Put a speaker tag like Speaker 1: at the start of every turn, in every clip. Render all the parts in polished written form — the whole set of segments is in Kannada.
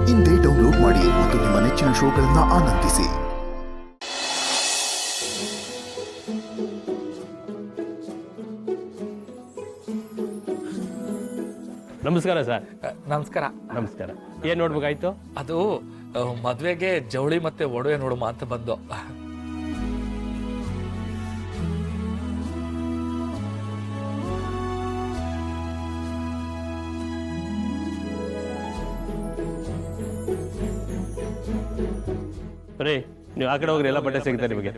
Speaker 1: ಇಂದೇ ಡೌನ್ಲೋಡ್ ಮಾಡಿ ಮತ್ತು ನಿಮ್ಮ ನೆಚ್ಚಿನ ಶೋಗಳನ್ನು ಆನಂದಿಸಿ.
Speaker 2: ನಮಸ್ಕಾರ ಸರ್.
Speaker 3: ನಮಸ್ಕಾರ.
Speaker 2: ನಮಸ್ಕಾರ. ಏನ್ ನೋಡ್ಬೇಕಾಯ್ತು?
Speaker 3: ಅದು ಮದ್ವೆಗೆ ಜವಳಿ ಮತ್ತೆ ಒಡವೆ ನೋಡುಮ ಅಂತ ಬಂದು.
Speaker 2: ಬರೀ ನೀವು ಆ ಕಡೆ ಹೋಗ್ರಿ, ಎಲ್ಲ ಬಟ್ಟೆ ಸಿಗುತ್ತೆ ನಿಮಗೆ.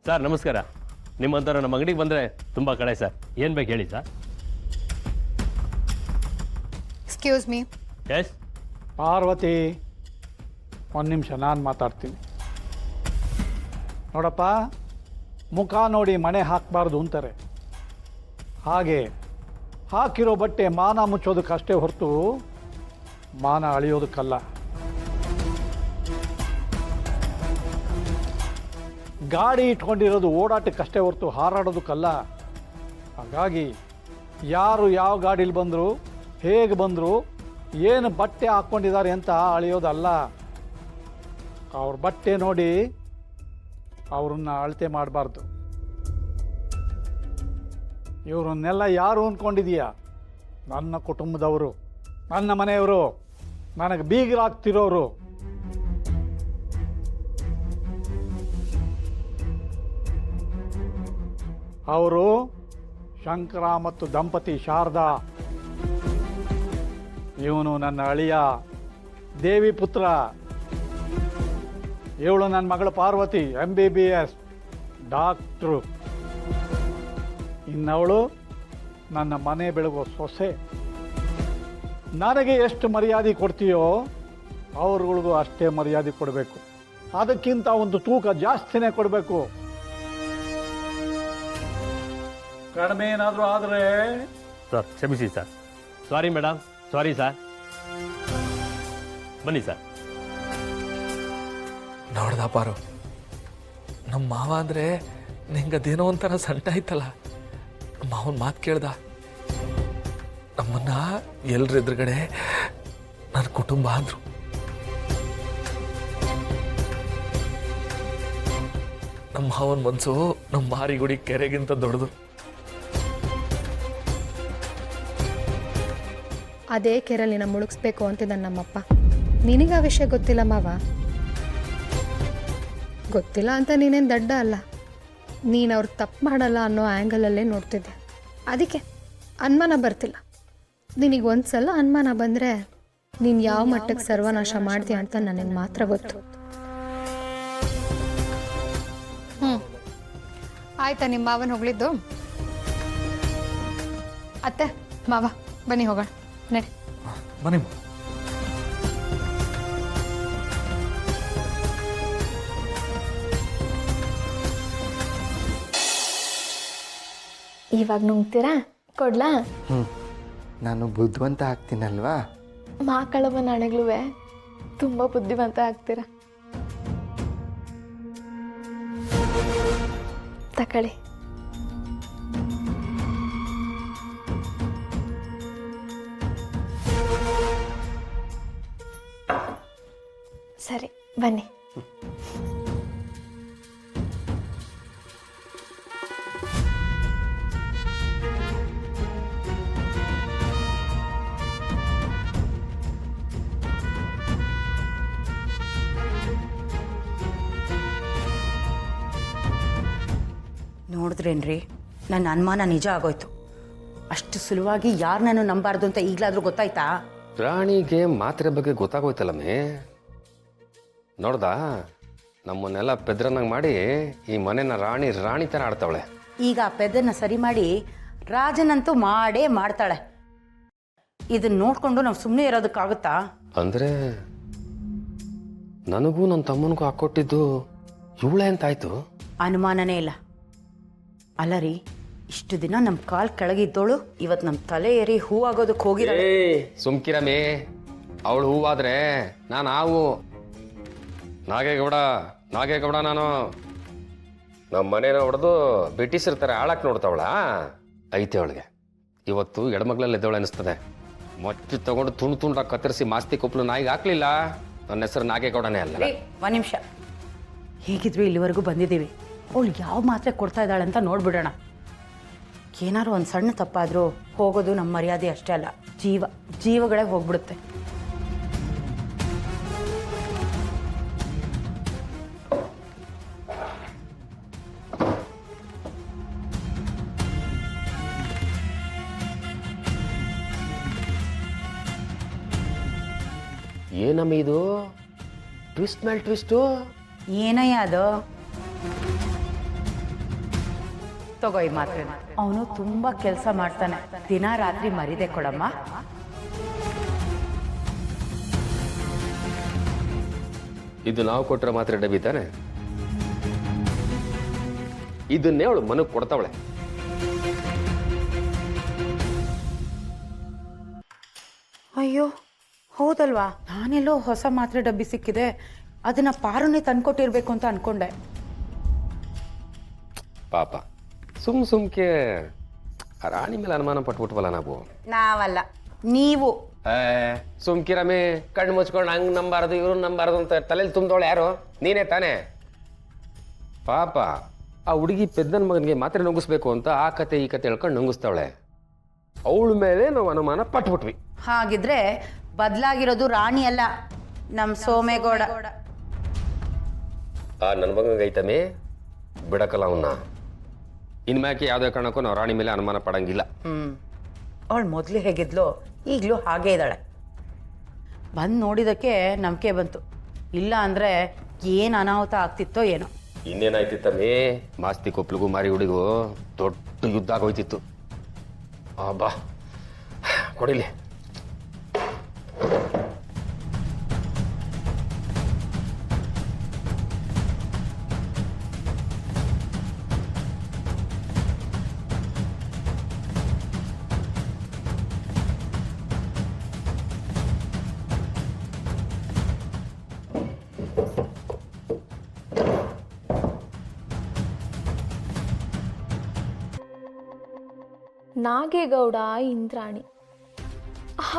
Speaker 2: ಸರ್ ನಮಸ್ಕಾರ. ನಿಮ್ಮಂಥವ್ರು ನಮ್ಮ ಅಂಗಡಿಗೆ ಬಂದರೆ ತುಂಬ ಕಡೆ ಸರ್. ಏನು ಬೇಕು ಹೇಳಿ sir.
Speaker 4: Excuse me.
Speaker 2: Yes
Speaker 5: Parvati, ಒಂದು ನಿಮಿಷ ನಾನು ಮಾತಾಡ್ತೀನಿ. ನೋಡಪ್ಪ, ಮುಖ ನೋಡಿ ಮಣೆ ಹಾಕಬಾರ್ದು ಅಂತಾರೆ. ಹಾಗೆ ಹಾಕಿರೋ ಬಟ್ಟೆ ಮಾನ ಮುಚ್ಚೋದಕ್ಕಷ್ಟೇ ಹೊರತು ಮಾನ ಅಳಿಯೋದಕ್ಕಲ್ಲ. ಗಾಡಿ ಇಟ್ಕೊಂಡಿರೋದು ಓಡಾಟಕ್ಕಷ್ಟೇ ಹೊರತು ಹಾರಾಡೋದಕ್ಕಲ್ಲ. ಹಾಗಾಗಿ ಯಾರು ಯಾವ ಗಾಡೀಲಿ ಬಂದರು, ಹೇಗೆ ಬಂದರು, ಏನು ಬಟ್ಟೆ ಹಾಕ್ಕೊಂಡಿದ್ದಾರೆ ಅಂತ ಅಳಿಯೋದಲ್ಲ. ಅವ್ರ ಬಟ್ಟೆ ನೋಡಿ ಅವ್ರನ್ನ ಅಳತೆ ಮಾಡಬಾರ್ದು. ಇವ್ರನ್ನೆಲ್ಲ ಯಾರು ಅಂದ್ಕೊಂಡಿದೀಯ? ನನ್ನ ಕುಟುಂಬದವರು, ನನ್ನ ಮನೆಯವರು, ನನಗೆ ಬೀಗರಾಗ್ತಿರೋರು. ಅವರು ಶಂಕರ ಮತ್ತು ದಂಪತಿ ಶಾರದಾ. ಇವನು ನನ್ನ ಅಳಿಯ ದೇವಿ ಪುತ್ರ. ಇವಳು ನನ್ನ ಮಗಳು ಪಾರ್ವತಿ, MBBS ಡಾಕ್ಟ್ರು. ಇನ್ನವಳು ನನ್ನ ಮನೆ ಬೆಳಗೋ ಸೊಸೆ. ನನಗೆ ಎಷ್ಟು ಮರ್ಯಾದೆ ಕೊಡ್ತೀಯೋ ಅವ್ರುಗಳಿಗೂ ಅಷ್ಟೇ ಮರ್ಯಾದೆ ಕೊಡಬೇಕು. ಅದಕ್ಕಿಂತ ಒಂದು ತೂಕ ಜಾಸ್ತಿನೇ ಕೊಡಬೇಕು. ಕಡಿಮೆ ಏನಾದರೂ ಆದರೆ
Speaker 2: ಸರ್ ಕ್ಷಮಿಸಿ sir. Sorry madam, sorry sir. ಬನ್ನಿ ಸರ್.
Speaker 3: ನೋಡ್ದ ಪಾರು, ನಮ್ಮ ಮಾವ ಅಂದರೆ ನಿಂಗದೇನೋ ಒಂಥರ ಸಂಟ ಆಯ್ತಲ್ಲ. ಮಾವನ ಮಾತು ಕೇಳ್ದ. ನಮ್ಮನ್ನ ಎಲ್ರ ಎದುರುಗಡೆ ನನ್ನ ಕುಟುಂಬ ಅಂದ್ರು. ನಮ್ಮ ಮಾವನ ಮನಸ್ಸು ನಮ್ಮ ಮಾರಿಗುಡಿ ಕೆರೆಗಿಂತ ದೊಡ್ಡದು.
Speaker 4: ಅದೇ ಕೆರಳಿನ ಮುಳುಗಿಸ್ಬೇಕು ಅಂತಿದ್ದ ನಮ್ಮಪ್ಪ. ನಿನಗೆ ಆ ವಿಷಯ ಗೊತ್ತಿಲ್ಲ ಮಾವ. ಗೊತ್ತಿಲ್ಲ ಅಂತ ನೀನೇನು ದಡ್ಡ ಅಲ್ಲ. ನೀನು ಅವ್ರು ತಪ್ಪು ಮಾಡಲ್ಲ ಅನ್ನೋ ಆ್ಯಂಗಲಲ್ಲೇ ನೋಡ್ತಿದ್ದೆ. ಅದಕ್ಕೆ ಅನುಮಾನ ಬರ್ತಿಲ್ಲ. ನಿನಗೆ ಒಂದು ಸಲ ಅನುಮಾನ ಬಂದರೆ ನೀನು ಯಾವ ಮಟ್ಟಕ್ಕೆ ಸರ್ವನಾಶ ಮಾಡ್ತೀಯ ಅಂತ ನನಗೆ ಮಾತ್ರ ಗೊತ್ತು. ಆಯ್ತಾ ನಿಮ್ಮ ಮಾವನ ಹೋಗ್ಲಿದ್ದು? ಅತ್ತೆ ಮಾವ ಬನ್ನಿ ಹೋಗೋಣ, ನಡಿ.
Speaker 3: ಬನ್ನಿ.
Speaker 6: ಇವಾಗ ನುಂಗ್ತೀರಾ? ಕೊಡ್ಲಾ?
Speaker 7: ನಾನು ಬುದ್ಧಿವಂತ ಆಗ್ತೀನಲ್ವಾ?
Speaker 6: ಮಾಕಳವ ನಾಣೆಗ್ಲೂ ತುಂಬ ಬುದ್ಧಿವಂತ ಆಗ್ತೀರಾ. ತಕೊಳ್ಳಿ. ಸರಿ ಬನ್ನಿ.
Speaker 8: ನೋಡಿದ್ರೇನ್ರಿ, ನನ್ನ ಅನುಮಾನ ನಿಜ ಆಗೋಯ್ತು. ಅಷ್ಟು ಸುಲಭವಾಗಿ ಯಾರನ್ನೂ ನಂಬಾರ್ದು ಅಂತ ಈಗಲಾದ್ರೂ ಗೊತ್ತಾಯ್ತಾ?
Speaker 9: ರಾಣಿಗೆ ಮಾತ್ರೆ ಬಗ್ಗೆ ಗೊತ್ತಾಗೋಯ್ತಲ್ಲಮ್ಮೆ. ನೋಡ್ದಾ, ನಮ್ಮನ್ನೆಲ್ಲ ಪೆದ್ರನಾಗ ಮಾಡಿ ಈ ಮನೆನ ರಾಣಿ ಥರ ಆಡ್ತಾವಳೆ.
Speaker 8: ಈಗ ಆ ಪೆದ್ದನ್ನ ಸರಿ ಮಾಡಿ ರಾಜನಂತೂ ಮಾಡೇ ಮಾಡ್ತಾಳೆ. ಇದನ್ನ ನೋಡ್ಕೊಂಡು ನಾವು ಸುಮ್ಮನೆ ಇರೋದಕ್ಕಾಗುತ್ತಾ?
Speaker 9: ಅಂದರೆ ನನಗೂ ನನ್ನ ತಮ್ಮನಿಗೂ ಹಾಕ್ಕೊಟ್ಟಿದ್ದು ಇವಳೆ ಅಂತಾಯ್ತು.
Speaker 8: ಅನುಮಾನನೇ ಇಲ್ಲ. ಅಲ್ಲ ರೀ, ಇಷ್ಟು ದಿನ ನಮ್ಮ ಕಾಲ್ ಕೆಳಗಿದ್ದೋಳು ಇವತ್ತು ನಮ್ಮ ತಲೆ ಏರಿ ಹೂ ಆಗೋದಕ್ಕೆ ಹೋಗಿದ್ದಾಳೆ.
Speaker 9: ಸುಮ್ಕಿರಮೇ, ಅವಳು ಹೂವಾದ್ರೆ ನಾನು ಹಾವು. ನಾಗೇಗೌಡ ನಾನು. ನಮ್ಮ ಮನೇನ ಹೊಡೆದು ಬ್ರಿಟಿಷರ್ ಥರ ಹಾಳಾಕ್ ನೋಡ್ತಾವಳ. ಐತೆ ಅವಳಿಗೆ. ಇವತ್ತು ಎಡಮಗ್ಲಲ್ಲಿ ಎದ್ದವಳು ಅನಿಸ್ತದೆ. ಮೊಚ್ಚು ತಗೊಂಡು ತುಂಡಾಗಿ ಕತ್ತರಿಸಿ ಮಾಸ್ತಿ ಕೊಪ್ಪಲು ನಾಯಿಗೆ ಹಾಕ್ಲಿಲ್ಲ, ನನ್ನ ಹೆಸರು ನಾಗೇಗೌಡನೇ ಅಲ್ಲ.
Speaker 8: ಒಂದು ನಿಮಿಷ, ಹೇಗಿದ್ರು ಇಲ್ಲಿವರೆಗೂ ಬಂದಿದ್ದೀವಿ, ಅವಳು ಯಾವ ಮಾತ್ರೆ ಕೊಡ್ತಾ ಇದ್ದಾಳೆ ಅಂತ ನೋಡ್ಬಿಡೋಣ. ಏನಾದ್ರು ಒಂದು ಸಣ್ಣ ತಪ್ಪಾದರೂ ಹೋಗೋದು ನಮ್ಮ ಮರ್ಯಾದೆ ಅಷ್ಟೇ ಅಲ್ಲ, ಜೀವಗಳೇ ಹೋಗ್ಬಿಡುತ್ತೆ.
Speaker 9: ಏನಮ್ಮ ಇದು ಟ್ವಿಸ್ಟ್ ಮೇಲೆ ಟ್ವಿಸ್ಟು?
Speaker 8: ಏನಯ್ಯ ಅದು? ತಗೋ ಈ ಮಾತ್ರೆ. ಅವನು ತುಂಬಾ ಕೆಲಸ ಮಾಡ್ತಾನೆ, ದಿನ ರಾತ್ರಿ ಮರಿದೆ ಕೊಡಮ್ಮ.
Speaker 9: ಇದು ನಾವು ಕೊಟ್ಟರೆ ಮಾತ್ರ ಡಬ್ಬಿ ತಾನೆ? ಇದನ್ನೇ ಅವಳು ಮನಕ್ಕೆ ಕೊಡ್ತಾವಳೆ.
Speaker 8: ಅಯ್ಯೋ ಹೌದಲ್ವಾ, ನಾನೆಲ್ಲೋ ಹೊಸ ಮಾತ್ರೆ ಡಬ್ಬಿ ಸಿಕ್ಕಿದೆ, ಅದನ್ನ ಪಾರುನೇ ತಂದ್ಕೊಟ್ಟಿರ್ಬೇಕು ಅಂತ ಅನ್ಕೊಂಡೆ.
Speaker 9: ಪಾಪ ಸುಮ್ಕೆ ರಾಣಿ ಮೇಲೆ ಅನುಮಾನ ಪಟ್ಬಿಟ್ವಲ್ಲ ನಾವು.
Speaker 8: ನಾವಲ್ಲ, ನೀವು.
Speaker 9: ಸುಮ್ಕಿರಮಿ, ಕಣ್ಣು ಮುಚ್ಕೊಂಡು ಹಂಗೆ ನಂಬಾರ್ದು ಇವ್ರು ನಂಬಾರ್ದು ಅಂತ ತಲೆಯಲ್ಲಿ ತುಂಬ್ದವಳು ಯಾರು? ನೀನೇ ತಾನೇ? ಪಾಪ ಆ ಹುಡುಗಿ ಪೆದ್ದನ ಮಗನಿಗೆ ಮಾತ್ರೆ ನುಂಗಿಸ್ಬೇಕು ಅಂತ ಆ ಕತೆ ಈ ಕತೆ ಹೇಳ್ಕೊಂಡು ನುಂಗಿಸ್ತಾವಳೆ. ಅವಳ ಮೇಲೆ ನಾವು ಅನುಮಾನ ಪಟ್ಬಿಟ್ವಿ.
Speaker 8: ಹಾಗಿದ್ರೆ ಬದಲಾಗಿರೋದು ರಾಣಿ ಅಲ್ಲ, ನಮ್ಮ ಸೋಮೇಗೌಡ.
Speaker 9: ನನ್ನ ಮಗಂಗೆ ಐತಮಿ, ಬಿಡಕಲ್ಲ ಅವನ್ನ. ಇನ್ಮ್ಯಾಕೆ ಯಾವುದೇ ಕಾರಣಕ್ಕೂ ನಾವು ರಾಣಿ ಮೇಲೆ ಅನುಮಾನ ಪಡಂಗಿಲ್ಲ.
Speaker 8: ಅವಳು ಮೊದಲು ಹೇಗಿದ್ಲು ಈಗಲೂ ಹಾಗೇ ಇದ್ದಾಳೆ. ಬಂದು ನೋಡಿದಕ್ಕೆ ನಂಬಿಕೆ ಬಂತು, ಇಲ್ಲ ಅಂದರೆ ಏನು ಅನಾಹುತ ಆಗ್ತಿತ್ತೋ ಏನೋ.
Speaker 9: ಇನ್ನೇನಾಯ್ತಿತ್ತಮ್ಮಿ, ಮಾಸ್ತಿ ಕೊಪ್ಲಿಗೂ ಮಾರಿ ಹುಡುಗೂ ದೊಡ್ಡ ಯುದ್ಧ ಆಗೋಯ್ತಿತ್ತು. ಬಾ ಕೊಡಿಲಿ.
Speaker 6: ನಾಗೇಗೌಡ ಇಂದ್ರಾಣಿ.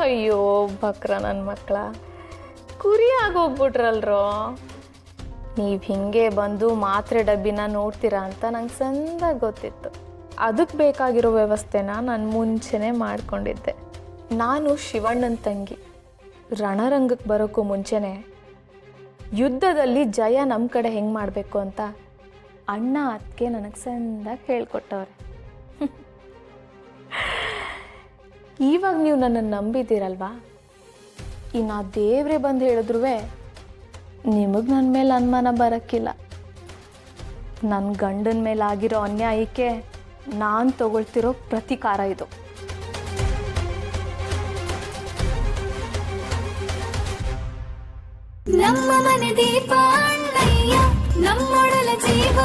Speaker 6: ಅಯ್ಯೋ ಬಕ್ರ ನನ್ನ ಮಕ್ಕಳ, ಕುರಿ ಆಗೋಗ್ಬಿಟ್ರಲ್ರೋ. ನೀವು ಹಿಂಗೆ ಬಂದು ಮಾತ್ರೆ ಡಬ್ಬಿನ ನೋಡ್ತೀರಾ ಅಂತ ನಂಗೆ ಸಂದಾಗಿ ಗೊತ್ತಿತ್ತು. ಅದಕ್ಕೆ ಬೇಕಾಗಿರೋ ವ್ಯವಸ್ಥೆನ ನಾನು ಮುಂಚೆನೇ ಮಾಡ್ಕೊಂಡಿದ್ದೆ. ನಾನು ಶಿವಣ್ಣನ ತಂಗಿ. ರಣರಂಗಕ್ಕೆ ಬರೋಕ್ಕೂ ಮುಂಚೆನೇ ಯುದ್ಧದಲ್ಲಿ ಜಯ ನಮ್ಮ ಕಡೆ ಹೆಂಗೆ ಮಾಡಬೇಕು ಅಂತ ಅಣ್ಣ ಅದಕ್ಕೆ ನನಗೆ ಸಂದಾಗಿ ಹೇಳ್ಕೊಟ್ಟವ್ರೆ. ಇವಾಗ ನೀವು ನನ್ನನ್ನು ನಂಬಿದ್ದೀರಲ್ವಾ, ಇನ್ನು ಆ ದೇವರೇ ಬಂದು ಹೇಳಿದ್ರು ನಿಮಗೆ ನನ್ನ ಮೇಲೆ ಅನುಮಾನ ಬರೋಕ್ಕಿಲ್ಲ. ನನ್ನ ಗಂಡನ ಮೇಲೆ ಆಗಿರೋ ಅನ್ಯಾಯಕ್ಕೆ ನಾನು ತಗೊಳ್ತಿರೋ ಪ್ರತೀಕಾರ ಇದು.
Speaker 10: ನಮ್ಮ ಮನೆ ದೀಪ ಅಣ್ಣಯ್ಯ, ನಮ್ಮೊಡಲ ಜೀವ